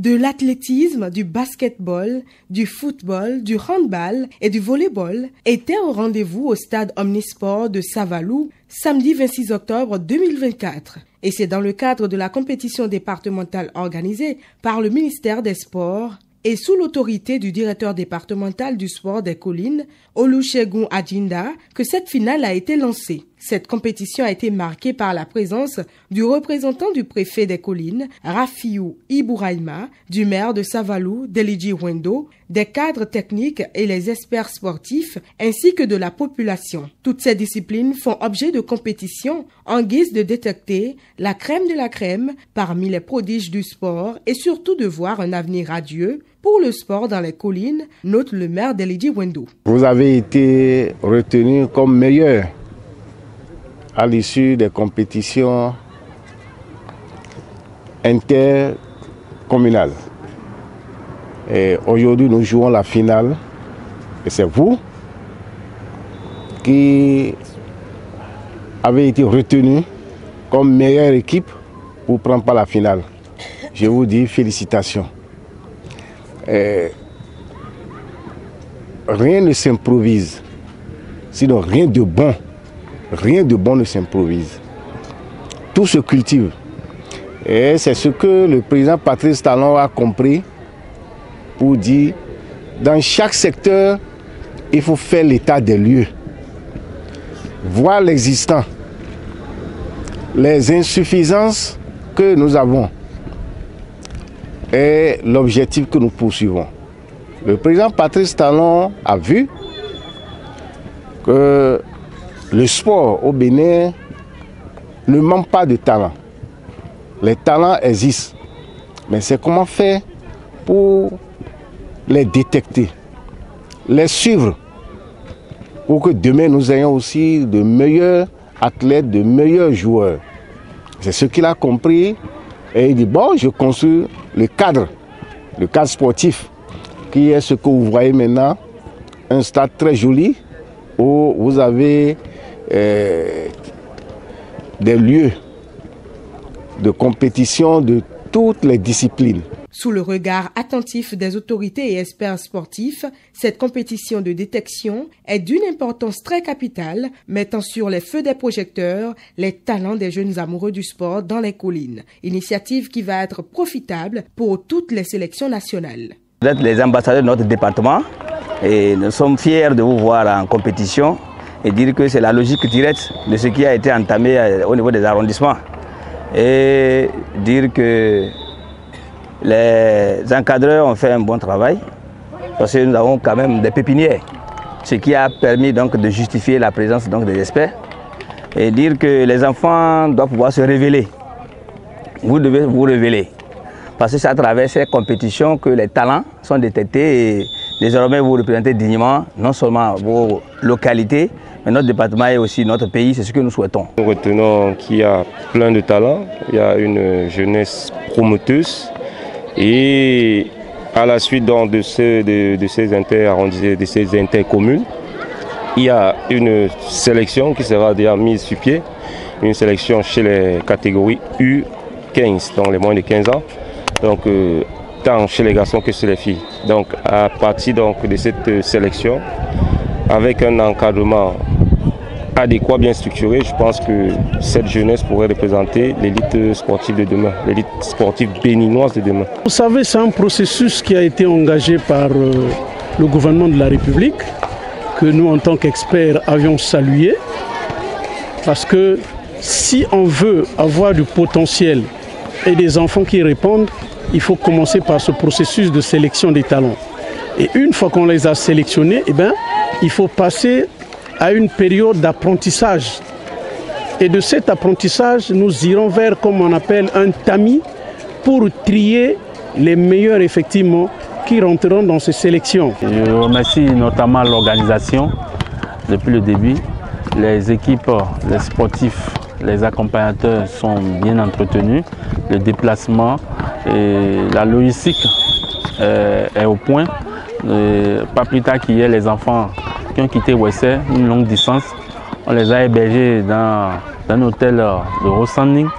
De l'athlétisme, du basketball, du football, du handball et du volleyball étaient au rendez-vous au stade Omnisport de Savalou samedi 26 octobre 2024. Et c'est dans le cadre de la compétition départementale organisée par le ministère des Sports et sous l'autorité du directeur départemental du sport des collines, Olusegun Adjinda, que cette finale a été lancée. Cette compétition a été marquée par la présence du représentant du préfet des collines, Rafiou Ibouraïma, du maire de Savalou, Delidji Wendo, des cadres techniques et les experts sportifs, ainsi que de la population. Toutes ces disciplines font objet de compétition en guise de détecter la crème de la crème parmi les prodiges du sport et surtout de voir un avenir radieux pour le sport dans les collines, note le maire Delidji Wendo. Vous avez été retenu comme meilleur à l'issue des compétitions intercommunales. Et aujourd'hui, nous jouons la finale. Et c'est vous qui avez été retenu comme meilleure équipe pour prendre part à la finale. Je vous dis félicitations. Et rien ne s'improvise, sinon rien de bon ne s'improvise. Tout se cultive. Et c'est ce que le président Patrice Talon a compris pour dire, dans chaque secteur, il faut faire l'état des lieux, voir l'existant, les insuffisances que nous avons et l'objectif que nous poursuivons. Le président Patrice Talon a vu que le sport au Bénin ne manque pas de talent. Les talents existent, mais c'est comment faire pour les détecter, les suivre, pour que demain nous ayons aussi de meilleurs athlètes, de meilleurs joueurs. C'est ce qu'il a compris et il dit, bon, je construis le cadre sportif, qui est ce que vous voyez maintenant, un stade très joli, où vous avez des lieux de compétition de toutes les disciplines. Sous le regard attentif des autorités et experts sportifs, cette compétition de détection est d'une importance très capitale, mettant sur les feux des projecteurs les talents des jeunes amoureux du sport dans les collines. Initiative qui va être profitable pour toutes les sélections nationales. Vous êtes les ambassadeurs de notre département et nous sommes fiers de vous voir en compétition et dire que c'est la logique directe de ce qui a été entamé au niveau des arrondissements. Et dire que les encadreurs ont fait un bon travail parce que nous avons quand même des pépinières, ce qui a permis donc de justifier la présence donc des experts et dire que les enfants doivent pouvoir se révéler. Vous devez vous révéler parce que c'est à travers ces compétitions que les talents sont détectés et désormais vous représentez dignement non seulement vos localités, mais notre département et aussi notre pays, c'est ce que nous souhaitons. Nous retenons qu'il y a plein de talents, il y a une jeunesse promoteuse et à la suite donc, de ces intercommunes, il y a une sélection qui sera déjà mise sur pied, une sélection chez les catégories U15, donc les moins de 15 ans, donc tant chez les garçons que chez les filles. Donc à partir donc, de cette sélection, avec un encadrement adéquat, bien structuré, je pense que cette jeunesse pourrait représenter l'élite sportive de demain, l'élite sportive béninoise de demain. Vous savez, c'est un processus qui a été engagé par le gouvernement de la République, que nous, en tant qu'experts, avions salué, parce que si on veut avoir du potentiel et des enfants qui répondent, il faut commencer par ce processus de sélection des talents. Et une fois qu'on les a sélectionnés, eh bien, il faut passer à une période d'apprentissage. Et de cet apprentissage, nous irons vers, comme on appelle, un tamis pour trier les meilleurs, effectivement, qui rentreront dans ces sélections. Je remercie notamment l'organisation depuis le début. Les équipes, les sportifs, les accompagnateurs sont bien entretenus. Le déplacement et la logistique est au point. Pas plus tard qu'hier, les enfants qui ont quitté Wessé, une longue distance, on les a hébergés dans un hôtel de Rossanding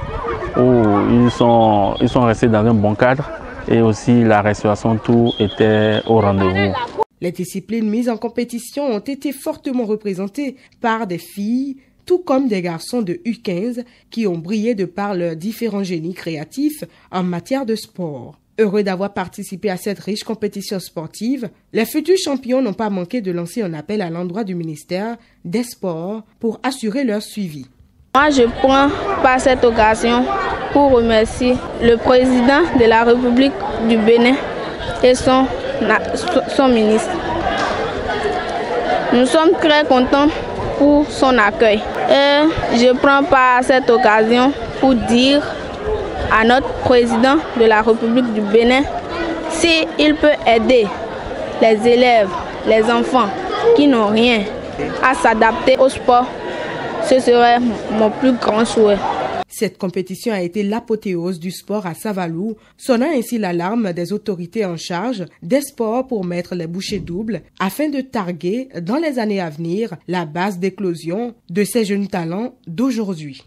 où ils sont restés dans un bon cadre. et aussi la restauration, tout était au rendez-vous. Les disciplines mises en compétition ont été fortement représentées par des filles, tout comme des garçons de U15 qui ont brillé de par leurs différents génies créatifs en matière de sport. Heureux d'avoir participé à cette riche compétition sportive, les futurs champions n'ont pas manqué de lancer un appel à l'endroit du ministère des Sports pour assurer leur suivi. Moi, je prends par cette occasion pour remercier le président de la République du Bénin et son ministre. Nous sommes très contents pour son accueil. Et je prends par cette occasion pour dire à notre président de la République du Bénin s'il peut aider les élèves, les enfants qui n'ont rien à s'adapter au sport, ce serait mon plus grand souhait. Cette compétition a été l'apothéose du sport à Savalou, sonnant ainsi l'alarme des autorités en charge des sports pour mettre les bouchées doubles afin de targuer dans les années à venir la base d'éclosion de ces jeunes talents d'aujourd'hui.